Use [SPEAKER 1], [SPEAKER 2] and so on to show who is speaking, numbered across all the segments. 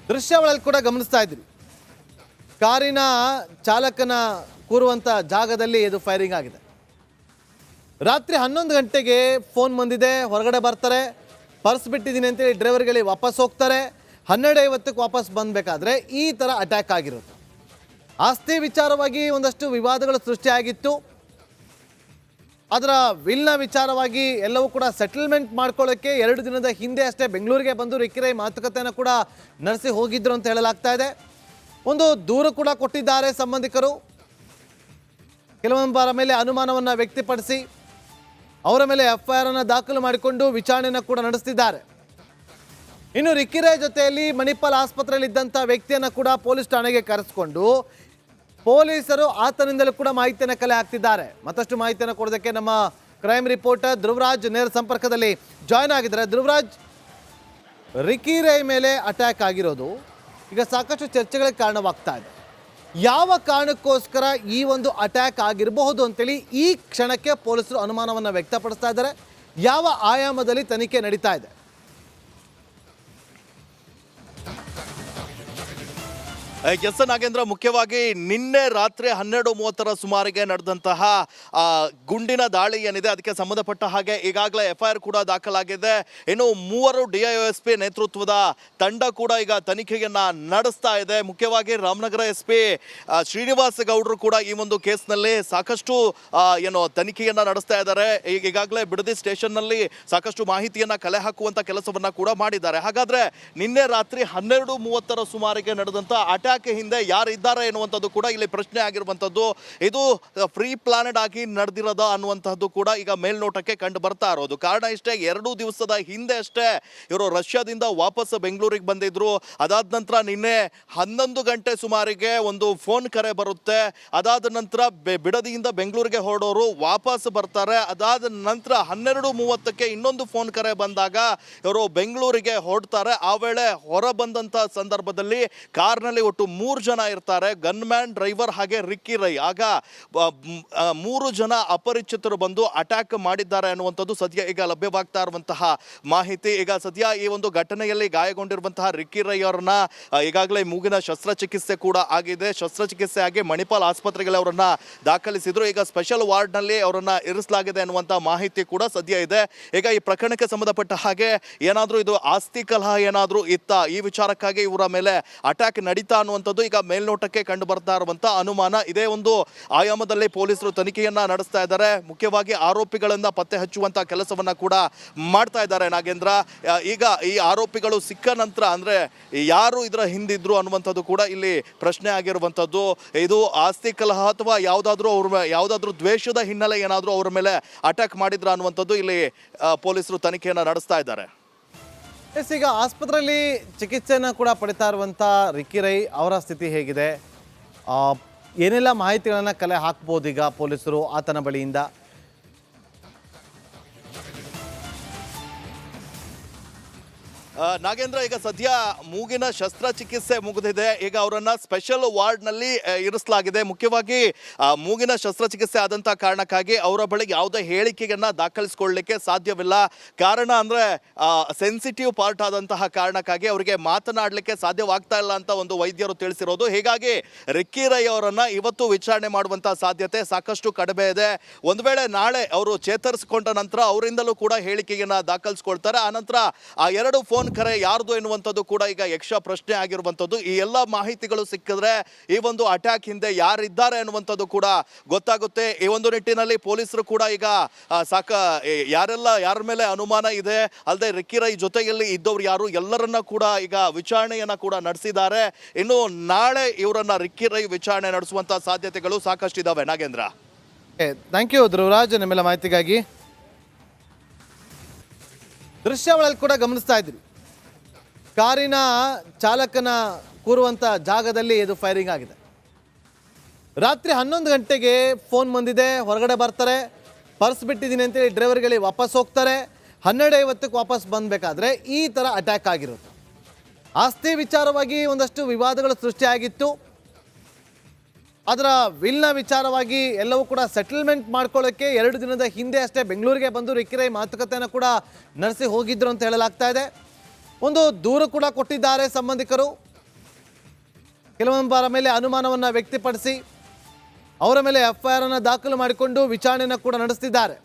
[SPEAKER 1] ದೃಶ್ಯಾವಳಿಯಲ್ಲಿ ಕೂಡ ಗಮನಿಸ್ತಾ ಇದ್ರಿ, ಕಾರಿನ ಚಾಲಕನ ಕೂರುವಂಥ ಜಾಗದಲ್ಲಿ ಇದು ಫೈರಿಂಗ್ ಆಗಿದೆ. ರಾತ್ರಿ 11 ಗಂಟೆಗೆ ಫೋನ್ ಬಂದಿದೆ, ಹೊರಗಡೆ ಬರ್ತಾರೆ, ಪರ್ಸ್ ಬಿಟ್ಟಿದ್ದೀನಿ ಅಂತೇಳಿ ಡ್ರೈವರ್ಗಳಿಗೆ ವಾಪಸ್ ಹೋಗ್ತಾರೆ. 12:50ಕ್ಕೆ ವಾಪಸ್ ಬಂದಬೇಕಾದ್ರೆ ಈ ಥರ ಅಟ್ಯಾಕ್ ಆಗಿರೋದು. ಆಸ್ತಿ ವಿಚಾರವಾಗಿ ಒಂದಷ್ಟು ವಿವಾದಗಳು ಸೃಷ್ಟಿಯಾಗಿತ್ತು. ಅದರ ವಿಲ್ನ ವಿಚಾರವಾಗಿ ಎಲ್ಲವೂ ಕೂಡ ಸೆಟಲ್ಮೆಂಟ್ ಮಾಡ್ಕೊಳ್ಳೋಕ್ಕೆ 2 ದಿನದ ಹಿಂದೆ ಅಷ್ಟೇ ಬೆಂಗಳೂರಿಗೆ ಬಂದು ರಿಕ್ಕಿ ರೈ ಮಾತುಕತೆಯನ್ನು ಕೂಡ ನಡೆಸಿ ಹೋಗಿದ್ರು ಅಂತ ಹೇಳಲಾಗ್ತಾ ಇದೆ. ಒಂದು ದೂರು ಕೂಡ ಕೊಟ್ಟಿದ್ದಾರೆ ಸಂಬಂಧಿಕರು. ಕೆಲವೊಬ್ಬರ ಮೇಲೆ ಅನುಮಾನವನ್ನು ವ್ಯಕ್ತಪಡಿಸಿ ಅವರ ಮೇಲೆ FIR ಅನ್ನು ದಾಖಲು ಮಾಡಿಕೊಂಡು ವಿಚಾರಣೆಯನ್ನು ಕೂಡ ನಡೆಸ್ತಿದ್ದಾರೆ. ಇನ್ನು ರಿಕ್ಕಿ ರೈ ಜೊತೆಯಲ್ಲಿ ಮಣಿಪಾಲ್ ಆಸ್ಪತ್ರೆಯಲ್ಲಿ ಇದ್ದಂಥ ವ್ಯಕ್ತಿಯನ್ನು ಕೂಡ ಪೊಲೀಸ್ ಠಾಣೆಗೆ ಕರೆಸಿಕೊಂಡು ಪೊಲೀಸರು ಆತನಿಂದಲೂ ಕೂಡ ಮಾಹಿತಿಯನ್ನು ಕಲೆ ಹಾಕ್ತಿದ್ದಾರೆ. ಮತ್ತಷ್ಟು ಮಾಹಿತಿಯನ್ನು ಕೊಡೋದಕ್ಕೆ ನಮ್ಮ ಕ್ರೈಮ್ ರಿಪೋರ್ಟರ್ ಧ್ರುವರಾಜ್ ನೇರ ಸಂಪರ್ಕದಲ್ಲಿ ಜಾಯ್ನ್ ಆಗಿದ್ದಾರೆ. ಧ್ರುವರಾಜ್, ರಿಕ್ಕಿ ರೈ ಮೇಲೆ ಅಟ್ಯಾಕ್ ಆಗಿರೋದು ಈಗ ಸಾಕಷ್ಟು ಚರ್ಚೆಗಳಿಗೆ ಕಾರಣವಾಗ್ತಾ ಇದೆ. ಯಾವ ಕಾರಣಕ್ಕೋಸ್ಕರ ಈ ಒಂದು ಅಟ್ಯಾಕ್ ಆಗಿರಬಹುದು ಅಂತೇಳಿ ಈ ಕ್ಷಣಕ್ಕೆ ಪೊಲೀಸರು ಅನುಮಾನವನ್ನು ವ್ಯಕ್ತಪಡಿಸ್ತಾ ಇದ್ದಾರೆ. ಯಾವ ಆಯಾಮದಲ್ಲಿ ತನಿಖೆ ನಡೀತಾ ಇದೆ?
[SPEAKER 2] ಎಸ್ ನಾಗೇಂದ್ರ, ಮುಖ್ಯವಾಗಿ ನಿನ್ನೆ ರಾತ್ರಿ 12:30 ಸುಮಾರಿಗೆ ನಡೆದಂತಹ ಗುಂಡಿನ ದಾಳಿ ಏನಿದೆ ಅದಕ್ಕೆ ಸಂಬಂಧಪಟ್ಟ ಹಾಗೆ ಈಗಾಗಲೇ FIR ಕೂಡ ದಾಖಲಾಗಿದೆ. ಇನ್ನು 3 DIOSP ನೇತೃತ್ವದ ತಂಡ ಕೂಡ ಈಗ ತನಿಖೆಯನ್ನ ನಡೆಸ್ತಾ ಇದೆ. ಮುಖ್ಯವಾಗಿ ರಾಮನಗರ SP ಶ್ರೀನಿವಾಸ ಗೌಡರು ಕೂಡ ಈ ಒಂದು ಕೇಸ್ನಲ್ಲಿ ಸಾಕಷ್ಟು ತನಿಖೆಯನ್ನ ನಡೆಸ್ತಾ ಇದ್ದಾರೆ. ಈಗಾಗಲೇ ಬಿಡದಿ ಸ್ಟೇಷನ್ನಲ್ಲಿ ಸಾಕಷ್ಟು ಮಾಹಿತಿಯನ್ನ ಕಲೆ ಹಾಕುವಂತ ಕೆಲಸವನ್ನ ಕೂಡ ಮಾಡಿದ್ದಾರೆ. ಹಾಗಾದ್ರೆ ನಿನ್ನೆ ರಾತ್ರಿ 12:30 ಸುಮಾರಿಗೆ ನಡೆದಂತ ಅಟ್ಯಾಕ್ ಹಿಂದೆ ಯಾರಿದ್ದಾರೆ ಎನ್ನುವಂಥದ್ದು ಕೂಡ ಇಲ್ಲಿ ಪ್ರಶ್ನೆ ಆಗಿರುವಂಥದ್ದು. ಇದು ಪ್ರೀ ಪ್ಲಾನೆಡ್ ಆಗಿ ನಡೆದಿರೋದ ಅನ್ನುವಂಥದ್ದು ಕೂಡ ಈಗ ಮೇಲ್ನೋಟಕ್ಕೆ ಕಂಡು ಬರ್ತಾ ಇರೋದು. ಕಾರಣ ಇಷ್ಟೇ, 2 ದಿವಸದ ಹಿಂದೆ ಅಷ್ಟೇ ಇವರು ರಷ್ಯಾದಿಂದ ವಾಪಸ್ ಬೆಂಗಳೂರಿಗೆ ಬಂದಿದ್ರು. ಅದಾದ ನಂತರ ನಿನ್ನೆ 11 ಗಂಟೆ ಸುಮಾರಿಗೆ ಒಂದು ಫೋನ್ ಕರೆ ಬರುತ್ತೆ. ಅದಾದ ನಂತರ ಬಿಡದಿಯಿಂದ ಬೆಂಗಳೂರಿಗೆ ಹೊರಡೋರು ವಾಪಸ್ ಬರ್ತಾರೆ. ಅದಾದ ನಂತರ 12:30ಕ್ಕೆ ಇನ್ನೊಂದು ಫೋನ್ ಕರೆ ಬಂದಾಗ ಇವರು ಬೆಂಗಳೂರಿಗೆ ಹೊರಡ್ತಾರೆ. ಆ ವೇಳೆ ಹೊರ ಬಂದಂತ ಸಂದರ್ಭದಲ್ಲಿ ಕಾರ್ನಲ್ಲಿ ಒಟ್ಟು 3 ಜನ ಇರ್ತಾರೆ, ಗನ್ಮ್ಯಾನ್, ಡ್ರೈವರ್ ಹಾಗೆ ರಿಕ್ಕಿ ರೈ. ಆಗ 3 ಜನ ಅಪರಿಚಿತರು ಬಂದು ಅಟ್ಯಾಕ್ ಮಾಡಿದ್ದಾರೆ ಅನ್ನುವಂಥದ್ದು ಸದ್ಯ ಈಗ ಲಭ್ಯವಾಗ್ತಾ ಇರುವಂತಹ ಮಾಹಿತಿ. ಈಗ ಸದ್ಯ ಈ ಒಂದು ಘಟನೆಯಲ್ಲಿ ಗಾಯಗೊಂಡಿರುವಂತಹ ರಿಕ್ಕಿ ರೈ ಅವರನ್ನ ಈಗಾಗಲೇ ಮೂಗಿನ ಶಸ್ತ್ರಚಿಕಿತ್ಸೆ ಕೂಡ ಆಗಿದೆ. ಶಸ್ತ್ರಚಿಕಿತ್ಸೆ ಆಗಿ ಮಣಿಪಾಲ್ ಆಸ್ಪತ್ರೆಗೆ ಅವರನ್ನ ದಾಖಲಿಸಿದ್ರು. ಈಗ ಸ್ಪೆಷಲ್ ವಾರ್ಡ್ ನಲ್ಲಿ ಅವರನ್ನ ಇರಿಸಲಾಗಿದೆ ಅನ್ನುವಂತಹ ಮಾಹಿತಿ ಕೂಡ ಸದ್ಯ ಇದೆ. ಈಗ ಈ ಪ್ರಕರಣಕ್ಕೆ ಸಂಬಂಧಪಟ್ಟ ಹಾಗೆ ಏನಾದ್ರೂ ಇದು ಆಸ್ತಿ ಕಲಹ ಏನಾದ್ರೂ ಇತ್ತ, ಈ ವಿಚಾರಕ್ಕಾಗಿ ಇವರ ಮೇಲೆ ಅಟ್ಯಾಕ್ ನಡೀತಾ ಅನ್ನುವಂಥದ್ದು ಈಗ ಮೇಲ್ನೋಟಕ್ಕೆ ಕಂಡು ಬರ್ತಾ ಇರುವಂತಹ ಅನುಮಾನ. ಇದೇ ಒಂದು ಆಯಾಮದಲ್ಲಿ ಪೊಲೀಸರು ತನಿಖೆಯನ್ನ ನಡೆಸ್ತಾ ಇದ್ದಾರೆ. ಮುಖ್ಯವಾಗಿ ಆರೋಪಿಗಳನ್ನ ಪತ್ತೆ ಹಚ್ಚುವಂತ ಕೆಲಸವನ್ನ ಕೂಡ ಮಾಡ್ತಾ ಇದ್ದಾರೆ ನಾಗೇಂದ್ರ. ಈಗ ಈ ಆರೋಪಿಗಳು ಸಿಕ್ಕ ನಂತರ ಅಂದ್ರೆ ಯಾರು ಇದರ ಹಿಂದಿದ್ರು ಅನ್ನುವಂಥದ್ದು ಕೂಡ ಇಲ್ಲಿ ಪ್ರಶ್ನೆ ಆಗಿರುವಂಥದ್ದು. ಇದು ಆಸ್ತಿ ಕಲಹ ಅಥವಾ ಯಾವುದಾದ್ರೂ ದ್ವೇಷದ ಹಿನ್ನೆಲೆ ಏನಾದರೂ ಅವರ ಮೇಲೆ ಅಟ್ಯಾಕ್ ಮಾಡಿದ್ರ ಅನ್ನುವಂಥದ್ದು ಇಲ್ಲಿ ಪೊಲೀಸರು ತನಿಖೆಯನ್ನ ನಡೆಸ್ತಾ ಇದ್ದಾರೆ.
[SPEAKER 1] ಈಗ ಆಸ್ಪತ್ರೆಯಲ್ಲಿ ಚಿಕಿತ್ಸೆಯನ್ನು ಕೂಡ ಪಡಿತಾ ಇರುವಂಥ ರಿಕ್ಕಿ ರೈ ಅವರ ಸ್ಥಿತಿ ಹೇಗಿದೆ? ಏನೆಲ್ಲ ಮಾಹಿತಿಗಳನ್ನು ಕಲೆ ಹಾಕ್ಬೋದು ಈಗ ಪೊಲೀಸರು ಆತನ ಬಳಿಯಿಂದ?
[SPEAKER 2] ನಾಗೇಂದ್ರ, ಈಗ ಸದ್ಯ ಮೂಗಿನ ಶಸ್ತ್ರಚಿಕಿತ್ಸೆ ಮುಗಿದಿದೆ. ಈಗ ಅವರನ್ನ ಸ್ಪೆಷಲ್ ವಾರ್ಡ್ ನಲ್ಲಿ ಇರಿಸಲಾಗಿದೆ. ಮುಖ್ಯವಾಗಿ ಮೂಗಿನ ಶಸ್ತ್ರಚಿಕಿತ್ಸೆ ಆದಂತ ಕಾರಣಕ್ಕಾಗಿ ಅವರ ಬಳಿ ಯಾವುದೇ ಹೇಳಿಕೆಯನ್ನ ದಾಖಲಿಸಿಕೊಳ್ಳಲಿಕ್ಕೆ ಸಾಧ್ಯವಿಲ್ಲ. ಕಾರಣ ಅಂದ್ರೆ ಸೆನ್ಸಿಟಿವ್ ಪಾರ್ಟ್ ಆದಂತಹ ಕಾರಣಕ್ಕಾಗಿ ಅವರಿಗೆ ಮಾತನಾಡಲಿಕ್ಕೆ ಸಾಧ್ಯವಾಗ್ತಾ ಇಲ್ಲ ಅಂತ ಒಂದು ವೈದ್ಯರು ತಿಳಿಸಿರೋದು. ಹೀಗಾಗಿ ರಿಕ್ಕಿ ರೈ ಅವರನ್ನ ಇವತ್ತು ವಿಚಾರಣೆ ಮಾಡುವಂತಹ ಸಾಧ್ಯತೆ ಸಾಕಷ್ಟು ಕಡಿಮೆ ಇದೆ. ಒಂದು ವೇಳೆ ನಾಳೆ ಅವರು ಚೇತರಿಸಿಕೊಂಡ ನಂತರ ಅವರಿಂದಲೂ ಕೂಡ ಹೇಳಿಕೆಯನ್ನ ದಾಖಲಿಸಿಕೊಳ್ತಾರೆ. ಆನಂತರ ಆ 2 ಫೋನ್ ಕರೆ ಯಾರ್ದು ಎನ್ನುವಂಥದ್ದು ಕೂಡ ಈಗ ಯಕ್ಷ ಪ್ರಶ್ನೆ ಆಗಿರುವಂಥದ್ದು. ಈ ಎಲ್ಲ ಮಾಹಿತಿಗಳು ಸಿಕ್ಕಿದ್ರೆ ಈ ಒಂದು ಅಟ್ಯಾಕ್ ಹಿಂದೆ ಯಾರಿದ್ದಾರೆ ಅನ್ನುವಂಥದ್ದು ಕೂಡ ಗೊತ್ತಾಗುತ್ತೆ. ಈ ಒಂದು ನಿಟ್ಟಿನಲ್ಲಿ ಪೊಲೀಸರು ಕೂಡ ಈಗ ಯಾರ ಮೇಲೆ ಅನುಮಾನ ಇದೆ, ಅಲ್ಲದೆ ರಿಕ್ಕಿ ರೈ ಜೊತೆಯಲ್ಲಿ ಇದ್ದವ್ರು ಯಾರು ಎಲ್ಲರನ್ನ ಕೂಡ ಈಗ ವಿಚಾರಣೆಯನ್ನ ಕೂಡ ನಡೆಸಿದ್ದಾರೆ. ಇನ್ನು ನಾಳೆ ಇವರನ್ನ ರಿಕ್ಕಿ ರೈ ವಿಚಾರಣೆ ನಡೆಸುವಂತ ಸಾಧ್ಯತೆಗಳು ಸಾಕಷ್ಟಿದ್ದಾವೆ ನಾಗೇಂದ್ರ.
[SPEAKER 1] ಥ್ಯಾಂಕ್ ಯು ಧ್ರುವರಾಜ್, ನಿಮ್ಮೆಲ್ಲ ಮಾಹಿತಿಗಾಗಿ. ದೃಶ್ಯಾವಳಿಯಲ್ಲಿ ಕೂಡ ಗಮನಿಸ್ತಾ ಇದ್ರಿ, ಕಾರಿನ ಚಾಲಕನ ಕೂರುವಂಥ ಜಾಗದಲ್ಲಿ ಇದು ಫೈರಿಂಗ್ ಆಗಿದೆ. ರಾತ್ರಿ 11 ಗಂಟೆಗೆ ಫೋನ್ ಬಂದಿದೆ, ಹೊರಗಡೆ ಬರ್ತಾರೆ, ಪರ್ಸ್ ಬಿಟ್ಟಿದ್ದೀನಿ ಅಂತೇಳಿ ಡ್ರೈವರ್ಗಳಿಗೆ ವಾಪಸ್ ಹೋಗ್ತಾರೆ. 12:50ಕ್ಕೆ ವಾಪಸ್ ಬಂದಬೇಕಾದ್ರೆ ಈ ಥರ ಅಟ್ಯಾಕ್ ಆಗಿರೋದು. ಆಸ್ತಿ ವಿಚಾರವಾಗಿ ಒಂದಷ್ಟು ವಿವಾದಗಳು ಸೃಷ್ಟಿಯಾಗಿತ್ತು. ಅದರ ವಿಲ್ನ ವಿಚಾರವಾಗಿ ಎಲ್ಲವೂ ಕೂಡ ಸೆಟಲ್ಮೆಂಟ್ ಮಾಡ್ಕೊಳ್ಳೋಕ್ಕೆ 2 ದಿನದ ಹಿಂದೆ ಅಷ್ಟೇ ಬೆಂಗಳೂರಿಗೆ ಬಂದು ರಿಕ್ಕಿ ರೈ ಮಾತುಕತೆಯನ್ನು ಕೂಡ ನಡೆಸಿ ಹೋಗಿದ್ರು ಅಂತ ಹೇಳಲಾಗ್ತಾ ಇದೆ. ಒಂದು ದೂರು ಕೂಡ ಕೊಟ್ಟಿದ್ದಾರೆ ಸಂಬಂಧಿಕರು. ಕೆಲವೊಬ್ಬರ ಮೇಲೆ ಅನುಮಾನವನ್ನು ವ್ಯಕ್ತಪಡಿಸಿ ಅವರ ಮೇಲೆ FIR ಅನ್ನು ದಾಖಲು ಮಾಡಿಕೊಂಡು ವಿಚಾರಣೆಯನ್ನು ಕೂಡ ನಡೆಸ್ತಿದ್ದಾರೆ.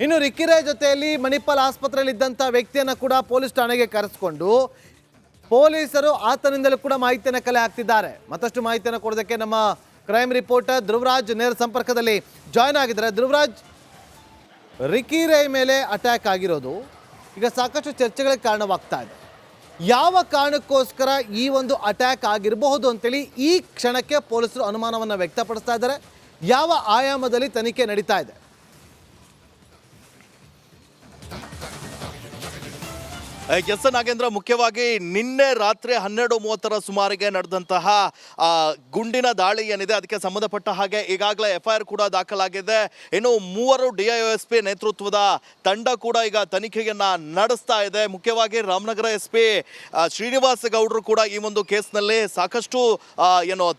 [SPEAKER 1] ಇನ್ನು ರಿಕ್ಕಿ ರೈ ಜೊತೆಯಲ್ಲಿ ಮಣಿಪಾಲ್ ಆಸ್ಪತ್ರೆಯಲ್ಲಿ ಇದ್ದಂಥ ವ್ಯಕ್ತಿಯನ್ನು ಕೂಡ ಪೊಲೀಸ್ ಠಾಣೆಗೆ ಕರೆಸಿಕೊಂಡು ಪೊಲೀಸರು ಆತನಿಂದಲೂ ಕೂಡ ಮಾಹಿತಿಯನ್ನು ಕಲೆ ಹಾಕ್ತಿದ್ದಾರೆ. ಮತ್ತಷ್ಟು ಮಾಹಿತಿಯನ್ನು ಕೊಡೋದಕ್ಕೆ ನಮ್ಮ ಕ್ರೈಮ್ ರಿಪೋರ್ಟರ್ ಧ್ರುವರಾಜ್ ನೇರ ಸಂಪರ್ಕದಲ್ಲಿ ಜಾಯ್ನ್ ಆಗಿದ್ದಾರೆ. ಧ್ರುವರಾಜ್, ರಿಕ್ಕಿ ರೈ ಮೇಲೆ ಅಟ್ಯಾಕ್ ಆಗಿರೋದು ಈಗ ಸಾಕಷ್ಟು ಚರ್ಚೆಗಳಿಗೆ ಕಾರಣವಾಗ್ತಾ ಇದೆ. ಯಾವ ಕಾರಣಕ್ಕೋಸ್ಕರ ಈ ಒಂದು ಅಟ್ಯಾಕ್ ಆಗಿರಬಹುದು ಅಂತೇಳಿ ಈ ಕ್ಷಣಕ್ಕೆ ಪೊಲೀಸರು ಅನುಮಾನವನ್ನು ವ್ಯಕ್ತಪಡಿಸ್ತಾ ಇದ್ದಾರೆ. ಯಾವ ಆಯಾಮದಲ್ಲಿ ತನಿಖೆ ನಡೀತಾ ಇದೆ?
[SPEAKER 2] ಎಸ್ ನಾಗೇಂದ್ರ, ಮುಖ್ಯವಾಗಿ ನಿನ್ನೆ ರಾತ್ರಿ 12:30 ಸುಮಾರಿಗೆ ನಡೆದಂತಹ ಗುಂಡಿನ ದಾಳಿ ಏನಿದೆ ಅದಕ್ಕೆ ಸಂಬಂಧಪಟ್ಟ ಹಾಗೆ ಈಗಾಗಲೇ FIR ಕೂಡ ದಾಖಲಾಗಿದೆ. ಇನ್ನು 3 DIOSP ನೇತೃತ್ವದ ತಂಡ ಕೂಡ ಈಗ ತನಿಖೆಯನ್ನ ನಡೆಸ್ತಾ ಇದೆ. ಮುಖ್ಯವಾಗಿ ರಾಮನಗರ SP ಶ್ರೀನಿವಾಸ ಗೌಡರು ಕೂಡ ಈ ಒಂದು ಕೇಸ್ನಲ್ಲಿ ಸಾಕಷ್ಟು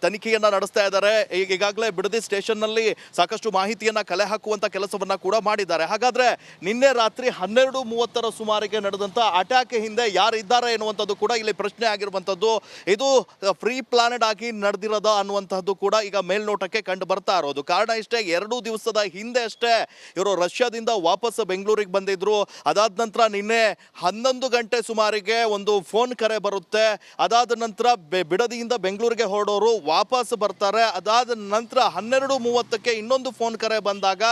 [SPEAKER 2] ತನಿಖೆಯನ್ನ ನಡೆಸ್ತಾ ಇದ್ದಾರೆ. ಈಗಾಗಲೇ ಬಿಡದಿ ಸ್ಟೇಷನ್ನಲ್ಲಿ ಸಾಕಷ್ಟು ಮಾಹಿತಿಯನ್ನ ಕಲೆ ಹಾಕುವಂತ ಕೆಲಸವನ್ನ ಕೂಡ ಮಾಡಿದ್ದಾರೆ. ಹಾಗಾದ್ರೆ ನಿನ್ನೆ ರಾತ್ರಿ 12:30 ಸುಮಾರಿಗೆ ನಡೆದಂತ ಅಟ್ಯಾಕ್ ಹಿಂದೆ ಯಾರಿದ್ದಾರೆ ಎನ್ನುವಂಥದ್ದು ಕೂಡ ಇಲ್ಲಿ ಪ್ರಶ್ನೆ ಆಗಿರುವಂಥದ್ದು. ಇದು ಪ್ರೀ ಪ್ಲಾನೆಡ್ ಆಗಿ ನಡೆದಿರೋದ ಅನ್ನುವಂಥದ್ದು ಕೂಡ ಈಗ ಮೇಲ್ನೋಟಕ್ಕೆ ಕಂಡು ಬರ್ತಾ ಇರೋದು. ಕಾರಣ ಇಷ್ಟೇ, 2 ದಿವಸದ ಹಿಂದೆ ಅಷ್ಟೇ ಇವರು ರಷ್ಯಾದಿಂದ ವಾಪಸ್ ಬೆಂಗಳೂರಿಗೆ ಬಂದಿದ್ರು. ಅದಾದ ನಂತರ ನಿನ್ನೆ 11 ಗಂಟೆ ಸುಮಾರಿಗೆ ಒಂದು ಫೋನ್ ಕರೆ ಬರುತ್ತೆ. ಅದಾದ ನಂತರ ಬಿಡದಿಯಿಂದ ಬೆಂಗಳೂರಿಗೆ ಹೊರಡೋರು ವಾಪಸ್ ಬರ್ತಾರೆ. ಅದಾದ ನಂತರ 12:30ಕ್ಕೆ ಇನ್ನೊಂದು ಫೋನ್ ಕರೆ ಬಂದಾಗ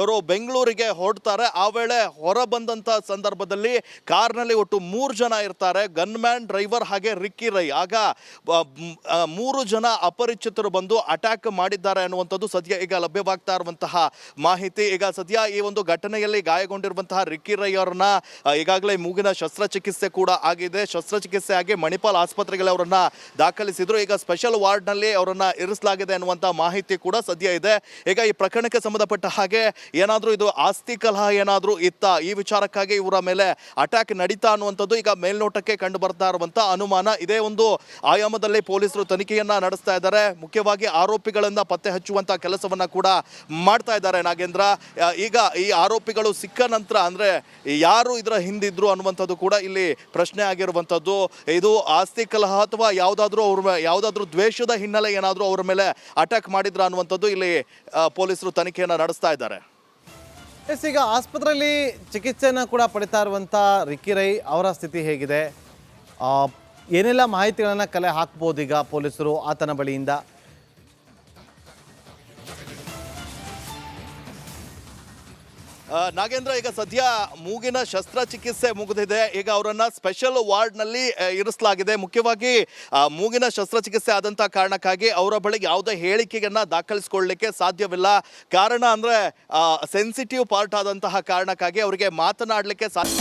[SPEAKER 2] ಇವರು ಬೆಂಗಳೂರಿಗೆ ಹೊರಡ್ತಾರೆ. ಆ ವೇಳೆ ಹೊರ ಬಂದಂತ ಸಂದರ್ಭದಲ್ಲಿ ಕಾರ್ನಲ್ಲಿ ಒಟ್ಟು 3 ಜನ ಇರ್ತಾರೆ, ಗನ್ಮ್ಯಾನ್, ಡ್ರೈವರ್ ಹಾಗೆ ರಿಕ್ಕಿ ರೈ. ಆಗ 3 ಜನ ಅಪರಿಚಿತರು ಬಂದು ಅಟ್ಯಾಕ್ ಮಾಡಿದ್ದಾರೆ ಅನ್ನುವಂಥದ್ದು ಸದ್ಯ ಈಗ ಲಭ್ಯವಾಗ್ತಾ ಇರುವಂತಹ ಮಾಹಿತಿ. ಈಗ ಸದ್ಯ ಈ ಒಂದು ಘಟನೆಯಲ್ಲಿ ಗಾಯಗೊಂಡಿರುವಂತಹ ರಿಕ್ಕಿ ರೈ ಅವರನ್ನ ಈಗಾಗಲೇ ಮೂಗಿನ ಶಸ್ತ್ರಚಿಕಿತ್ಸೆ ಕೂಡ ಆಗಿದೆ. ಶಸ್ತ್ರಚಿಕಿತ್ಸೆ ಆಗಿ ಮಣಿಪಾಲ್ ಆಸ್ಪತ್ರೆಗೆ ಅವರನ್ನ ದಾಖಲಿಸಿದ್ರು. ಈಗ ಸ್ಪೆಷಲ್ ವಾರ್ಡ್ ನಲ್ಲಿ ಅವರನ್ನ ಇರಿಸಲಾಗಿದೆ ಅನ್ನುವಂತಹ ಮಾಹಿತಿ ಕೂಡ ಸದ್ಯ ಇದೆ. ಈಗ ಈ ಪ್ರಕರಣಕ್ಕೆ ಸಂಬಂಧಪಟ್ಟ ಹಾಗೆ ಏನಾದ್ರೂ ಇದು ಆಸ್ತಿ ಕಲಹ ಏನಾದ್ರೂ ಇತ್ತ, ಈ ವಿಚಾರಕ್ಕಾಗಿ ಇವರ ಮೇಲೆ ಅಟ್ಯಾಕ್ ನಡೀತಾ ಅನ್ನುವಂಥದ್ದು ಈಗ ಮೇಲ್ನೋಟಕ್ಕೆ ಕಂಡು ಬರ್ತಾ ಇರುವಂತಹ ಅನುಮಾನ. ಇದೇ ಒಂದು ಆಯಾಮದಲ್ಲಿ ಪೊಲೀಸರು ತನಿಖೆಯನ್ನ ನಡೆಸ್ತಾ ಇದ್ದಾರೆ. ಮುಖ್ಯವಾಗಿ ಆರೋಪಿಗಳನ್ನ ಪತ್ತೆ ಹಚ್ಚುವಂತಹ ಕೆಲಸವನ್ನ ಕೂಡ ಮಾಡ್ತಾ ಇದ್ದಾರೆ ನಾಗೇಂದ್ರ. ಈಗ ಈ ಆರೋಪಿಗಳು ಸಿಕ್ಕ ನಂತರ ಅಂದ್ರೆ ಯಾರು ಇದರ ಹಿಂದಿದ್ರು ಅನ್ನುವಂಥದ್ದು ಕೂಡ ಇಲ್ಲಿ ಪ್ರಶ್ನೆ ಆಗಿರುವಂಥದ್ದು. ಇದು ಆಸ್ತಿ ಕಲಹ ಅಥವಾ ಯಾವುದಾದ್ರೂ ದ್ವೇಷದ ಹಿನ್ನೆಲೆ ಏನಾದರೂ ಅವರ ಮೇಲೆ ಅಟ್ಯಾಕ್ ಮಾಡಿದ್ರ ಅನ್ನುವಂಥದ್ದು ಇಲ್ಲಿ ಪೊಲೀಸರು ತನಿಖೆಯನ್ನ ನಡೆಸ್ತಾ ಇದ್ದಾರೆ.
[SPEAKER 1] ಈಗ ಆಸ್ಪತ್ರೆಯಲ್ಲಿ ಚಿಕಿತ್ಸೆಯನ್ನು ಕೂಡ ಪಡಿತಾ ಇರುವಂಥ ರಿಕ್ಕಿ ರೈ ಅವರ ಸ್ಥಿತಿ ಹೇಗಿದೆ? ಏನೆಲ್ಲ ಮಾಹಿತಿಗಳನ್ನು ಕಲೆ ಹಾಕ್ಬೋದು ಈಗ ಪೊಲೀಸರು ಆತನ ಬಳಿಯಿಂದ?
[SPEAKER 2] ನಾಗೇಂದ್ರ, ಈಗ ಸದ್ಯ ಮೂಗಿನ ಶಸ್ತ್ರಚಿಕಿತ್ಸೆ ಮುಗಿದಿದೆ. ಈಗ ಅವರನ್ನ ಸ್ಪೆಷಲ್ ವಾರ್ಡ್ ನಲ್ಲಿ ಇರಿಸಲಾಗಿದೆ. ಮುಖ್ಯವಾಗಿ ಮೂಗಿನ ಶಸ್ತ್ರಚಿಕಿತ್ಸೆ ಆದಂತಹ ಕಾರಣಕ್ಕಾಗಿ ಅವರ ಬಳಿ ಯಾವುದೇ ಹೇಳಿಕೆಯನ್ನ ದಾಖಲಿಸಿಕೊಳ್ಳಲಿಕ್ಕೆ ಸಾಧ್ಯವಿಲ್ಲ. ಕಾರಣ ಅಂದ್ರೆ ಸೆನ್ಸಿಟಿವ್ ಪಾರ್ಟ್ ಆದಂತಹ ಕಾರಣಕ್ಕಾಗಿ ಅವರಿಗೆ ಮಾತನಾಡಲಿಕ್ಕೆ ಸಾಧ್ಯ